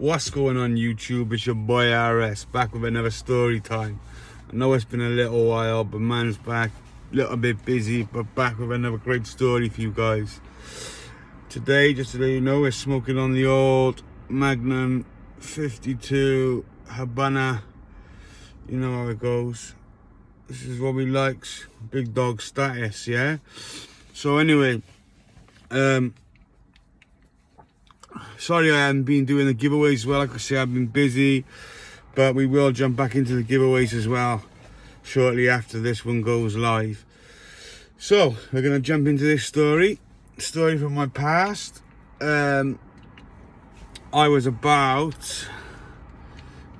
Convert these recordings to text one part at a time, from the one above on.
What's going on YouTube? It's your boy RS back with another story time. I know it's been a little while, but man's back, a little bit busy, but back with another great story for you guys. Today, just to let you know, we're smoking on the old Magnum 52 Habana. You know how it goes. This is what we likes, big dog status, yeah? So anyway, sorry I haven't been doing the giveaways as well. Like I say, I've been busy, but we will jump back into the giveaways as well shortly after this one goes live. So we're gonna jump into this story from my past. I was about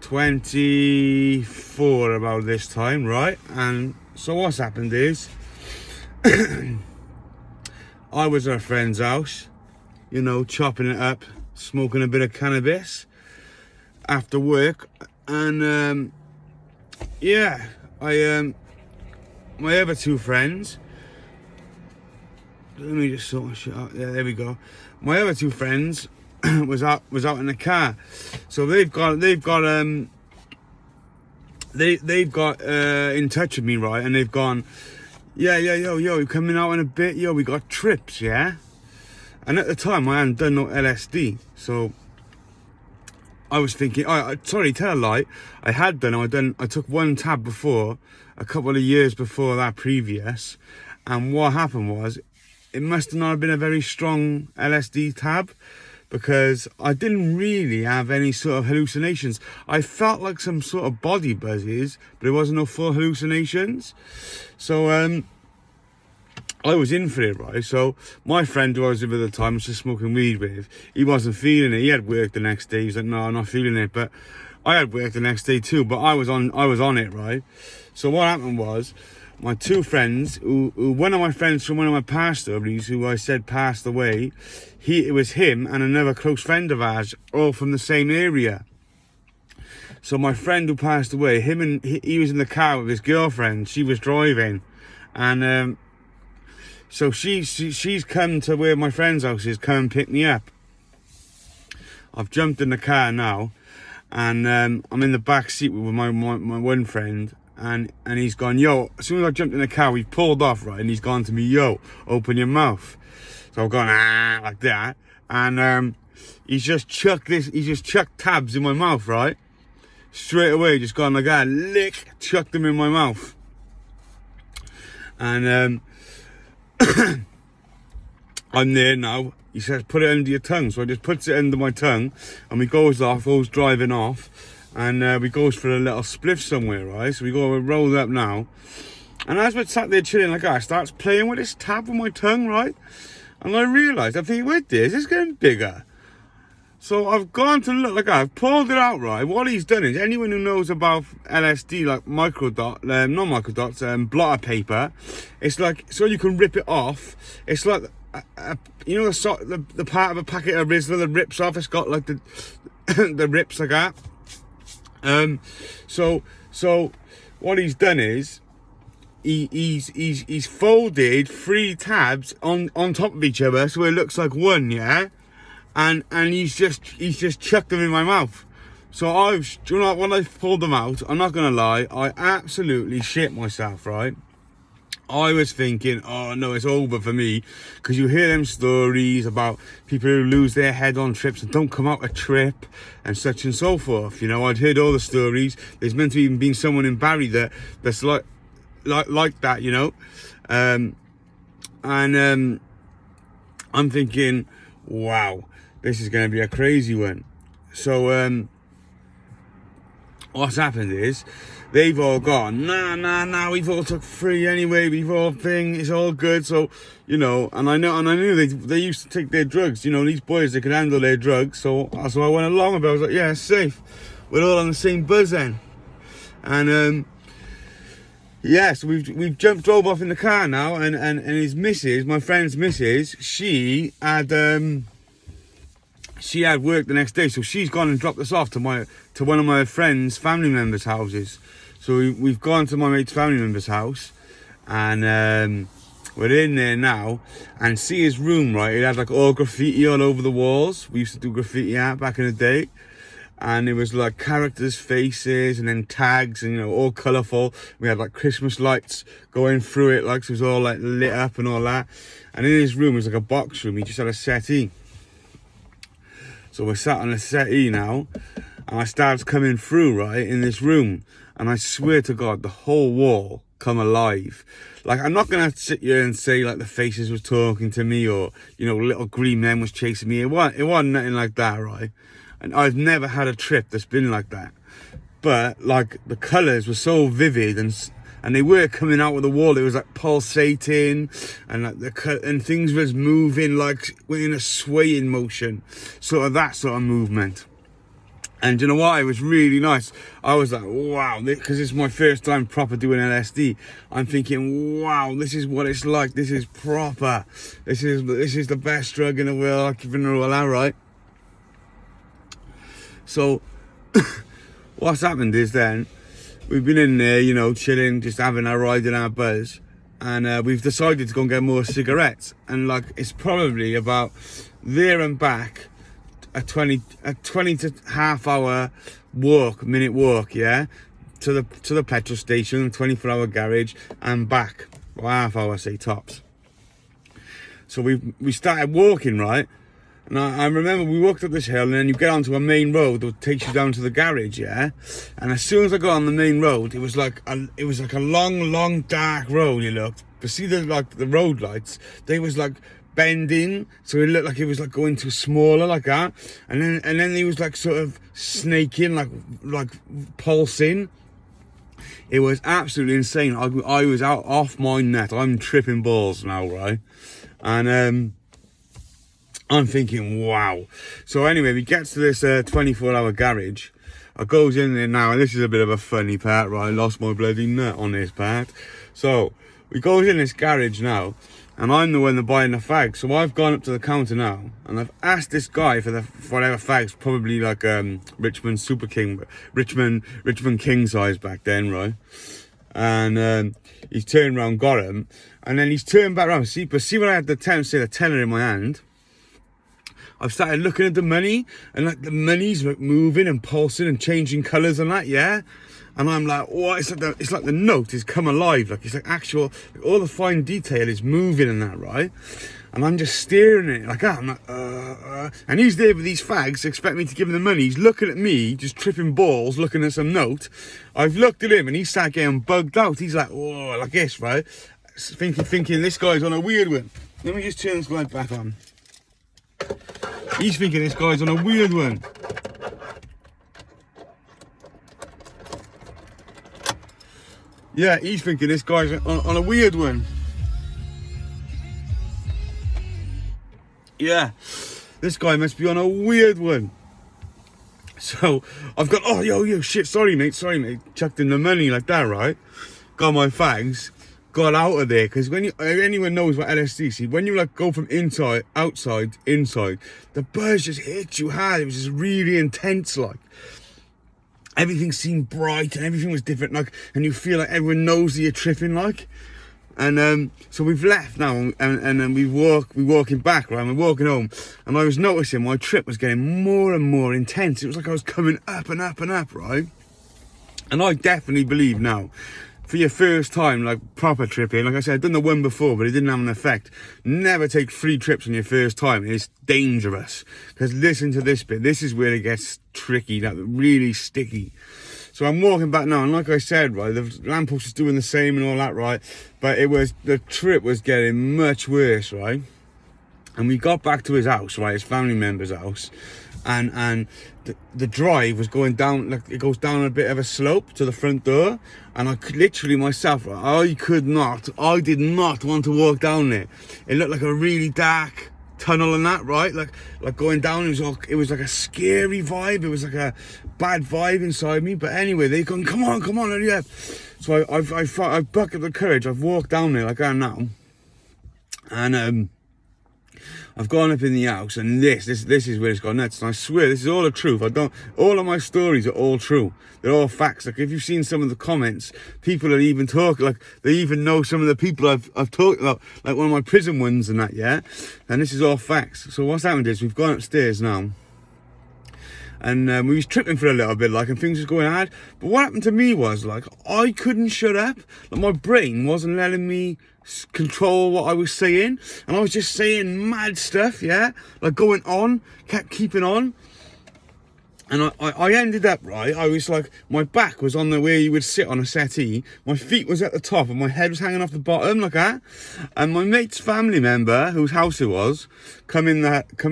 24 about this time, right? And so what's happened is I was at a friend's house, you know, chopping it up, smoking a bit of cannabis after work, and yeah, my other two friends, let me just sort my shit out. Yeah, there we go. My other two friends was out in the car, so they've got in touch with me, right? And they've gone, yo, you coming out in a bit? Yo, we got trips, yeah. And at the time, I hadn't done no LSD, so I was thinking, sorry, tell a lie. I had done. I took one tab before, a couple of years before that previous, and what happened was, it must not have been a very strong LSD tab, because I didn't really have any sort of hallucinations. I felt like some sort of body buzzes, but it wasn't no full hallucinations. So I was in for it, right? So my friend who I was with at the time, was just smoking weed with, he wasn't feeling it. He had work the next day. He was like, no, I'm not feeling it. But I had work the next day too, but I was on it, right? So what happened was, my two friends, one of my friends from one of my past stories, who I said passed away, it was him and another close friend of ours, all from the same area. So my friend who passed away, he was in the car with his girlfriend. She was driving, and so she's come to where my friend's house is, come and pick me up. I've jumped in the car now, and I'm in the back seat with my one friend. And he's gone, yo, as soon as I jumped in the car, we pulled off, right? And he's gone to me, yo, open your mouth. So I've gone, like that. And he's just chucked tabs in my mouth, right? Straight away, just gone like that, lick, chucked them in my mouth. And I'm there now. He says, put it under your tongue. So I just puts it under my tongue, and we goes driving off. And we goes for a little spliff somewhere, right? So we roll up now. And as we're sat there chilling like that, I starts playing with this tab with my tongue, right? And I realised, I think, wait, this is getting bigger. So I've gone to look like that. I've pulled it out, right? What he's done is, anyone who knows about LSD, like not microdots, blotter paper, it's like, so you can rip it off. It's like, you know, the part of a packet of Rizla that rips off, it's got like the rips like that. So what he's done is he's folded 3 tabs on top of each other, so it looks like one, yeah, and he's just chucked them in my mouth. So when I pulled them out, I'm not gonna lie, I absolutely shit myself, right? I was thinking, oh no, it's over for me, because you hear them stories about people who lose their head on trips and don't come out a trip and such and so forth. You know, I'd heard all the stories. There's meant to even been someone in Barry that's like that, you know. I'm thinking, wow, this is going to be a crazy one. So what's happened is, they've all gone, nah, we've all took 3 anyway, it's all good. So, you know, and I knew they used to take their drugs, you know, these boys, they could handle their drugs. So I went along with it. I was like, yeah, it's safe. We're all on the same buzz then. And yeah, so we've drove off in the car now, and his missus, my friend's missus, she had work the next day, so she's gone and dropped us off to one of my friend's family members' houses. So we've gone to my mate's family member's house, and we're in there now, and see his room, right? It had like all graffiti all over the walls. We used to do graffiti art back in the day, and it was like characters' faces and then tags and, you know, all colourful. We had like Christmas lights going through it, like, so it was all like lit up and all that. And in his room was like a box room. He just had a settee. So we're sat on a settee now, and I started coming through, right, in this room. And I swear to God, the whole wall come alive. Like, I'm not going to sit here and say, like, the faces was talking to me or, you know, little green men was chasing me. It wasn't nothing like that, right? And I've never had a trip that's been like that. But, like, the colours were so vivid and they were coming out of the wall. It was like pulsating, and like and things was moving like in a swaying motion, sort of that sort of movement. And you know what? It was really nice. I was like, wow, because it's my first time proper doing LSD. I'm thinking, wow, this is what it's like. This is proper. This is the best drug in the world. I'm giving it all out, right? So, what's happened is then, we've been in there, you know, chilling, just having our ride and our buzz. And we've decided to go and get more cigarettes. And like, it's probably about there and back, a 20 to half hour minute walk, yeah, to the petrol station, 24-hour garage, and back. Well, half hour, say, tops. So we started walking, right? And I remember we walked up this hill, and then you get onto a main road that takes you down to the garage, yeah? And as soon as I got on the main road, it was like a long, dark road, you looked. But see the road lights, they was like bending, so it looked like it was like going to smaller like that. And then he was like sort of snaking, like pulsing. It was absolutely insane. I was out off my net. I'm tripping balls now, right? And I'm thinking, wow. So anyway, we get to this 24-hour garage. I goes in there now, and this is a bit of a funny part, right? I lost my bloody nut on this part. So we goes in this garage now, and I'm the one that buying the fags. So I've gone up to the counter now, and I've asked this guy for whatever fags, probably like Richmond Super King, Richmond King size back then, right? And he's turned around, got him, and then he's turned back around. See when I had the tenner in my hand, I've started looking at the money, and like the money's like moving and pulsing and changing colours and that, yeah. And I'm like, oh, it's like the note is come alive, like it's like actual, like all the fine detail is moving and that, right? And I'm just staring at it like that. I'm like, and he's there with these fags, expect me to give him the money. He's looking at me, just tripping balls, looking at some note. I've looked at him, and he started getting bugged out. He's like, oh, like this, right? Thinking this guy's on a weird one. Let me just turn this light back on. He's thinking this guy's on a weird one. Yeah, he's thinking this guy's on a weird one. Yeah, this guy must be on a weird one. So I've got, oh, yo, shit, sorry mate, chucked in the money like that, right? Got my fags, got out of there, because when anyone knows what LSD, see, when you like go from outside, inside, the buzz just hits you hard. It was just really intense, like. Everything seemed bright and everything was different, like, and you feel like everyone knows that you're tripping, like. And so we've left now, and then we're walking back, right? We're walking home, and I was noticing my trip was getting more and more intense. It was like I was coming up and up and up, right? And I definitely believe now, for your first time, like proper tripping, like I said, I've done the one before, but it didn't have an effect. Never take 3 trips on your first time. It's dangerous. Because listen to this bit. This is where it gets tricky, like really sticky. So I'm walking back now, and like I said, right, the lamppost was doing the same and all that, right? But the trip was getting much worse, right? And we got back to his house, right, his family member's house, and the drive was going down, like it goes down a bit of a slope to the front door, and I could literally myself, I did not want to walk down there. It looked like a really dark tunnel and that, right? Like going down, it was like a scary vibe. It was like a bad vibe inside me. But anyway, they gone, come on, hurry up. So I bucked up the courage. I've walked down there like I am now, and I've gone up in the house, and this is where it's gone nuts. And I swear, this is all the truth. All of my stories are all true. They're all facts. Like, if you've seen some of the comments, people are even talking, like, they even know some of the people I've talked about, like one of my prison ones and that, yeah? And this is all facts. So what's happened is, we've gone upstairs now, And we was tripping for a little bit, like, and things was going hard. But what happened to me was, like, I couldn't shut up. Like, my brain wasn't letting me control what I was saying. And I was just saying mad stuff, yeah? Like, going on, kept keeping on. And I ended up, right, I was like, my back was on the where you would sit on a settee. My feet was at the top and my head was hanging off the bottom like that. And my mate's family member, whose house it was,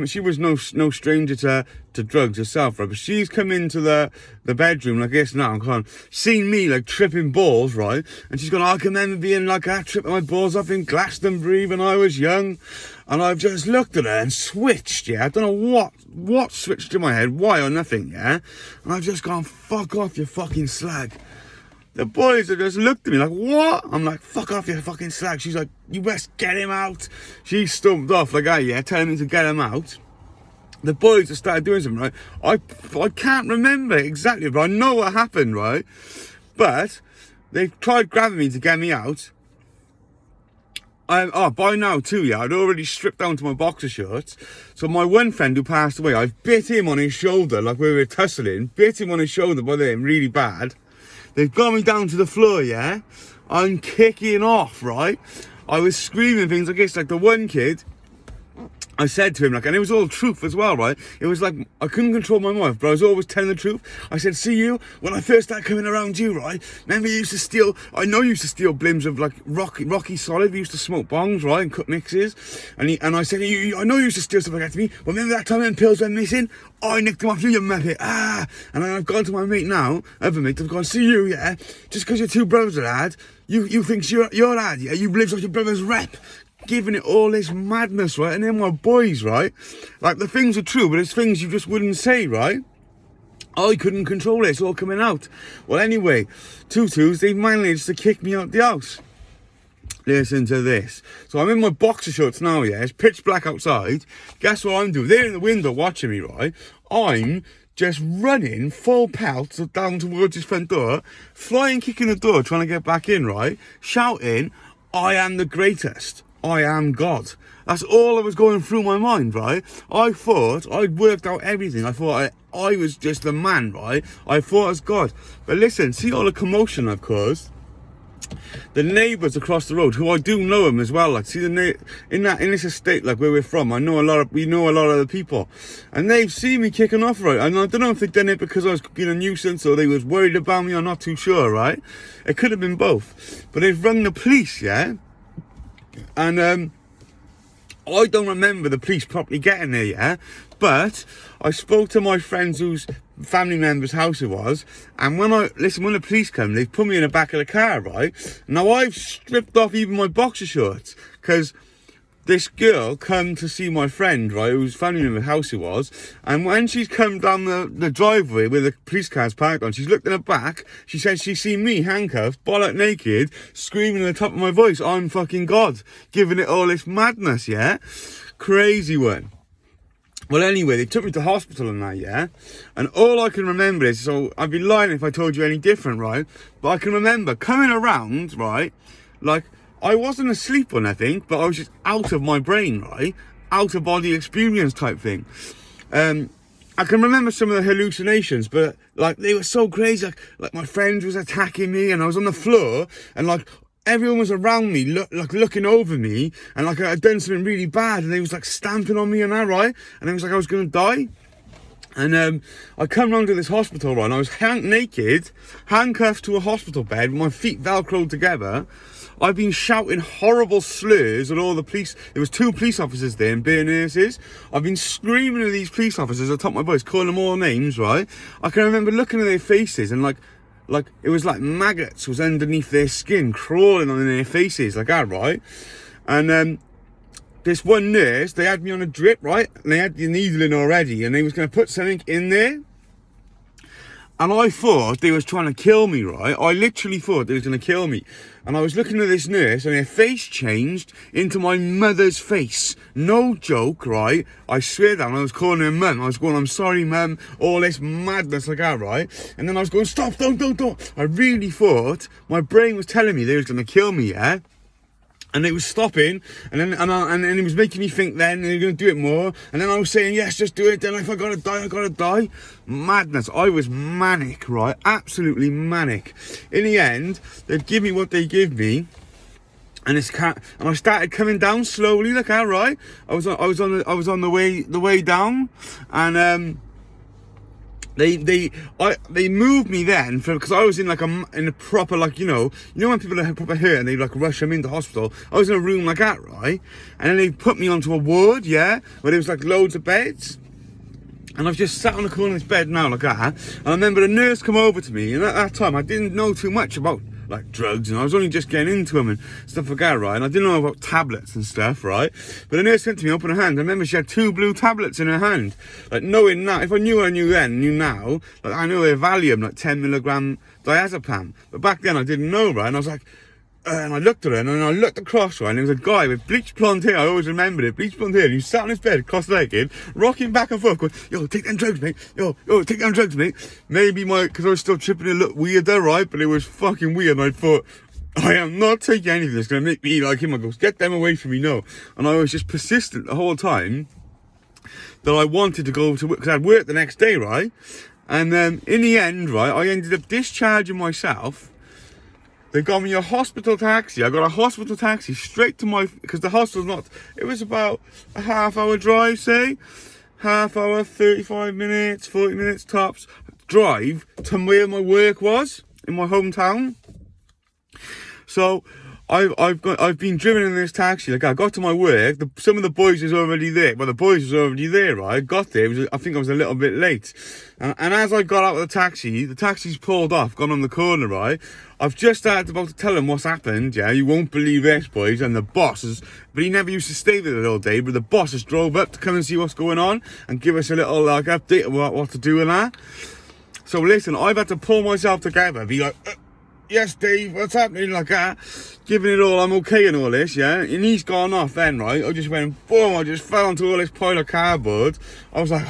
she was no stranger to drugs herself, right? But she's come into the bedroom like this now, and seen me like tripping balls, right? And she's gone, I can remember being like that, tripping my balls off in Glastonbury when I was young. And I've just looked at her and switched, yeah? I don't know what switched in my head, why or nothing, yeah? And I've just gone, fuck off, you fucking slag. The boys have just looked at me like, what? I'm like, fuck off, you fucking slag. She's like, you best get him out. She stumped off like that, yeah, telling me to get him out. The boys have started doing something, right? I can't remember exactly, but I know what happened, right? But they've tried grabbing me to get me out. By now too, yeah, I'd already stripped down to my boxer shorts. So my one friend who passed away, I've bit him on his shoulder, like we were tussling, bit him on his shoulder by them really bad. They've got me down to the floor, yeah? I'm kicking off, right? I was screaming things like this, like the one kid, I said to him, like, and it was all truth as well, right? It was like, I couldn't control my mouth, but I was always telling the truth. I said, see you, when I first started coming around you, right? Remember you used to steal, I know you used to steal blims of, like, Rocky Solid. We used to smoke bongs, right, and cut mixes. And I said, I know you used to steal stuff like that to me. Well, remember that time when pills went missing? I nicked them off you, you muppet. And then I've gone to my mate now, other mate, I've gone, see you, yeah? Just because your two brothers are lad, you think you're lad, yeah? You lives off your brother's rep. Giving it all this madness, right? And then my boys, right? Like, the things are true, but it's things you just wouldn't say, right? I couldn't control it, it's all coming out. Well, anyway, Tutus, they managed to kick me out the house. Listen to this. So I'm in my boxer shorts now, yeah? It's pitch black outside. Guess what I'm doing? They're in the window watching me, right? I'm just running full pelt down towards his front door, flying, kicking the door, trying to get back in, right? Shouting, I am the greatest. I am God. That's all that was going through my mind, right? I thought I'd worked out everything. I thought I was just the man, right? I thought I was God. But listen, see all the commotion I've caused? The neighbours across the road, who I do know them as well, like, see in this estate, like where we're from, we know a lot of the people, and they've seen me kicking off, right? And I don't know if they've done it because I was being a nuisance or they was worried about me. I'm not too sure, right? It could have been both, but they've rung the police, yeah. And I don't remember the police properly getting there, yeah? But I spoke to my friends whose family member's house it was, and when the police come, they put me in the back of the car, right? Now I've stripped off even my boxer shorts, because this girl come to see my friend, right, whose family member's house it was, and when she's come down the driveway where the police car's parked on, she's looked in the back, she said she's seen me handcuffed, bollock naked, screaming at the top of my voice, I'm fucking God, giving it all this madness, yeah? Crazy one. Well, anyway, they took me to hospital and that, yeah? And all I can remember is, so I'd be lying if I told you any different, right? But I can remember coming around, right, like, I wasn't asleep or nothing, but I was just out of my brain, right? Out of body experience type thing. I can remember some of the hallucinations, but like they were so crazy. Like my friend was attacking me, and I was on the floor, and like everyone was around me, looking over me, and like I'd done something really bad, and they was like stamping on me and that, right? And it was like I was gonna die. And I come round to this hospital, right? And I was naked, handcuffed to a hospital bed, with my feet velcroed together. I've been shouting horrible slurs at all the police. There was 2 police officers there and beer nurses. I've been screaming at these police officers at the top of my voice, calling them all names, right? I can remember looking at their faces and like it was like maggots was underneath their skin, crawling on their faces like that, right? And this one nurse, they had me on a drip, right? And they had the needle in already, and they was going to put something in there. And I thought they was trying to kill me, right? I literally thought they was going to kill me. And I was looking at this nurse, and her face changed into my mother's face. No joke, right? I swear that. I was calling her mum. I was going, I'm sorry, mum. All this madness like that, right? And then I was going, stop, don't. I really thought my brain was telling me they was going to kill me, yeah? And it was stopping, and then he was making me think then, and you're going to do it more. And then I was saying, yes, just do it. Then if I got to die, I got to die. Madness. I was manic, right? Absolutely manic. In the end, they'd give me what they give me. And I started coming down slowly, like that, right? I was on the way down, and They moved me then because I was in a proper, like, you know when people have proper hurt and they like rush them into hospital. I was in a room like that, right? And then they put me onto a ward, yeah, where there was like loads of beds. And I've just sat on the corner of this bed now like that. And I remember the nurse come over to me, and at that time I didn't know too much about like drugs, and I was only just getting into them and stuff like that, right? And I didn't know about tablets and stuff, right? But the nurse sent to me, open her hand. I remember she had 2 blue tablets in her hand. Like, knowing now, if I knew what I knew then, knew now, like, I know they're Valium, like 10 milligram diazepam. But back then I didn't know, right? And I was like, and I looked at her, and then I looked across, right, and there was a guy with bleached blonde hair. I always remembered it, bleached blonde hair. And he sat on his bed, cross-legged, rocking back and forth, going, yo, take them drugs, mate. Yo, take them drugs, mate. Maybe because I was still tripping, it looked weirder, right? But it was fucking weird, and I thought, I am not taking anything that's going to make me like him. I go, get them away from me, no. And I was just persistent the whole time that I wanted to go to work, because I'd work the next day, right? And in the end, right, I ended up discharging myself. They got me a hospital taxi. I got a hospital taxi straight to because the hospital's it was about a half-hour drive, say. Half-hour, 35 minutes, 40 minutes tops, drive to where my work was, in my hometown. So I've been driven in this taxi. Like, I got to my work. Some of the boys was already there. Well, the boys was already there, right? I got there. I think I was a little bit late. And as I got out of the taxi's pulled off, gone on the corner, right? I've just started about to tell him what's happened. Yeah, you won't believe this, boys. And the boss but he never used to stay there all day. But the boss has drove up to come and see what's going on and give us a little like update of what to do and that. So listen, I've had to pull myself together, be like, yes, Dave, what's happening, like that, giving it all, I'm okay and all this, yeah, and he's gone off then, right, I just went, boom, I just fell onto all this pile of cardboard. I was like,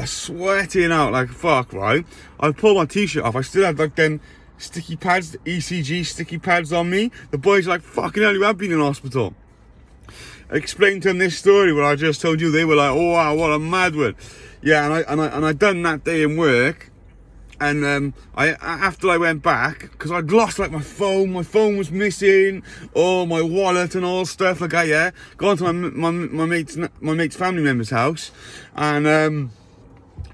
sweating out like fuck, right. I pulled my t-shirt off, I still had like them sticky pads, ECG sticky pads on me. The boys are like, fucking hell, you have been in hospital. I explained to them this story where I just told you. They were like, oh wow, what a mad one. Yeah, and I done that day in work. And after I went back, because I'd lost like my phone was missing, all my wallet and all stuff like that, yeah. Gone to my mate's family member's house, and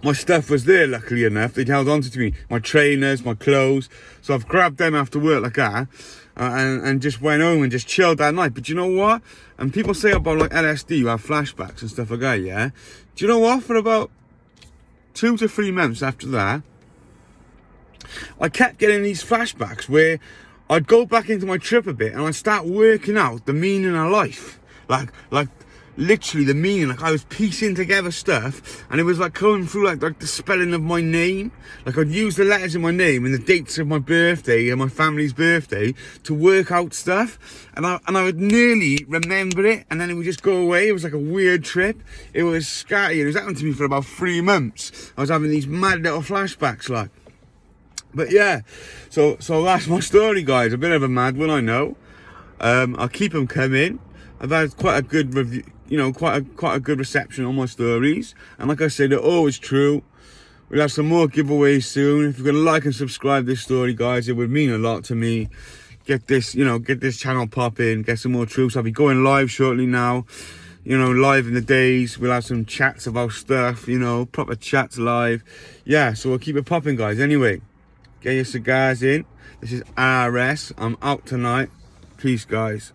my stuff was there, luckily enough. They'd held on to me, my trainers, my clothes. So I've grabbed them after work like that, and just went home and just chilled that night. But you know what? And people say about like LSD, you have flashbacks and stuff like that, yeah. Do you know what? For about 2 to 3 months after that, I kept getting these flashbacks where I'd go back into my trip a bit and I'd start working out the meaning of life. Like literally the meaning, like I was piecing together stuff, and it was like coming through like the spelling of my name. Like I'd use the letters in my name and the dates of my birthday and my family's birthday to work out stuff, and I would nearly remember it, and then it would just go away. It was like a weird trip. It was scary. It was happening to me for about 3 months. I was having these mad little flashbacks, like. But yeah, so that's my story, guys. A bit of a mad one, I know. I'll keep them coming. I've had quite a good review, quite a good reception on my stories. And like I said, they're always true. We'll have some more giveaways soon. If you're gonna like and subscribe this story, guys, it would mean a lot to me. Get this channel popping, get some more troops. I'll be going live shortly now. Live in the days. We'll have some chats about stuff, proper chats live. Yeah, so we'll keep it popping, guys. Anyway. Get your cigars in. This is RS. I'm out tonight. Peace, guys.